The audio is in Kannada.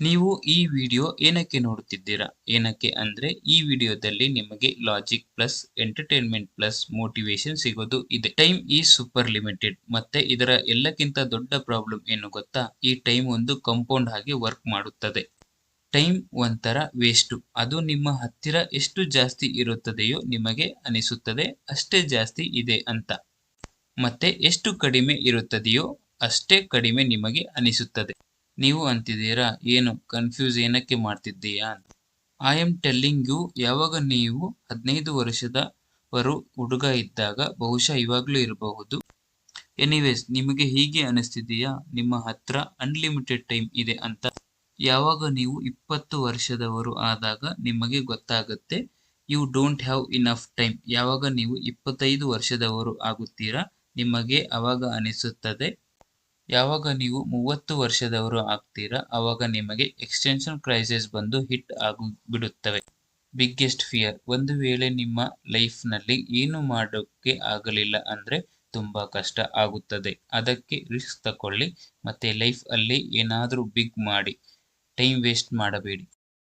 ನೀವು ಈ ವಿಡಿಯೋ ಏನಕ್ಕೆ ನೋಡುತ್ತಿದ್ದೀರಾ? ಏನಕ್ಕೆ ಅಂದ್ರೆ ಈ ವಿಡಿಯೋದಲ್ಲಿ ನಿಮಗೆ logic plus entertainment plus motivation ಸಿಗೋದು ಇದೆ. ಟೈಮ್ ಈಸ್ ಸೂಪರ್ ಲಿಮಿಟೆಡ್ ಮತ್ತೆ ಇದರ ಎಲ್ಲಕ್ಕಿಂತ ದೊಡ್ಡ ಪ್ರಾಬ್ಲಮ್ ಏನು ಗೊತ್ತಾ? ಈ ಟೈಮ್ ಒಂದು ಕಂಪೌಂಡ್ ಆಗಿ ವರ್ಕ್ ಮಾಡುತ್ತದೆ. ಟೈಮ್ ಒಂಥರ ವೇಸ್ಟು. ಅದು ನಿಮ್ಮ ಹತ್ತಿರ ಎಷ್ಟು ಜಾಸ್ತಿ ಇರುತ್ತದೆಯೋ ನಿಮಗೆ ಅನಿಸುತ್ತದೆ ಅಷ್ಟೇ ಜಾಸ್ತಿ ಇದೆ ಅಂತ. ಮತ್ತೆ ಎಷ್ಟು ಕಡಿಮೆ ಇರುತ್ತದೆಯೋ ಅಷ್ಟೇ ಕಡಿಮೆ ನಿಮಗೆ ಅನಿಸುತ್ತದೆ. ನೀವು ಅಂತಿದ್ದೀರಾ ಏನು ಕನ್ಫ್ಯೂಸ್ ಏನಕ್ಕೆ ಮಾಡ್ತಿದ್ದೀಯಾ ಅಂತ. ಐ ಆಮ್ ಟೆಲ್ಲಿಂಗ್ ಯು, ಯಾವಾಗ ನೀವು 15 ವರ್ಷದವರು ಹುಡುಗ ಇದ್ದಾಗ ಬಹುಶಃ ಇವಾಗ್ಲೂ ಇರಬಹುದು. ಎನಿವೇಸ್ ನಿಮಗೆ ಹೀಗೆ ಅನಿಸ್ತಿದೆಯಾ ನಿಮ್ಮ ಹತ್ರ ಅನ್ಲಿಮಿಟೆಡ್ ಟೈಮ್ ಇದೆ ಅಂತ. ಯಾವಾಗ ನೀವು 20 ವರ್ಷದವರು ಆದಾಗ ನಿಮಗೆ ಗೊತ್ತಾಗುತ್ತೆ you don't have enough time. ಯಾವಾಗ ನೀವು 25 ವರ್ಷದವರು ಆಗುತ್ತೀರಾ ನಿಮಗೆ ಅವಾಗ ಅನಿಸುತ್ತದೆ. ಯಾವಾಗ ನೀವು 30 ವರ್ಷದವರು ಆಗ್ತೀರಾ ಅವಾಗ ನಿಮಗೆ ಎಕ್ಸ್ಟೆನ್ಷನ್ ಕ್ರೈಸಿಸ್ ಬಂದು ಹಿಟ್ ಆಗಿಬಿಡುತ್ತವೆ. ಬಿಗ್ಗೆಸ್ಟ್ ಫಿಯರ್, ಒಂದು ವೇಳೆ ನಿಮ್ಮ ಲೈಫ್ನಲ್ಲಿ ಏನು ಮಾಡೋಕ್ಕೆ ಆಗಲಿಲ್ಲ ಅಂದ್ರೆ ತುಂಬಾ ಕಷ್ಟ ಆಗುತ್ತದೆ. ಅದಕ್ಕೆ ರಿಸ್ಕ್ ತಗೊಳ್ಳಿ ಮತ್ತೆ ಲೈಫ್ ಅಲ್ಲಿ ಏನಾದ್ರೂ ಬಿಗ್ ಮಾಡಿ. ಟೈಮ್ ವೇಸ್ಟ್ ಮಾಡಬೇಡಿ.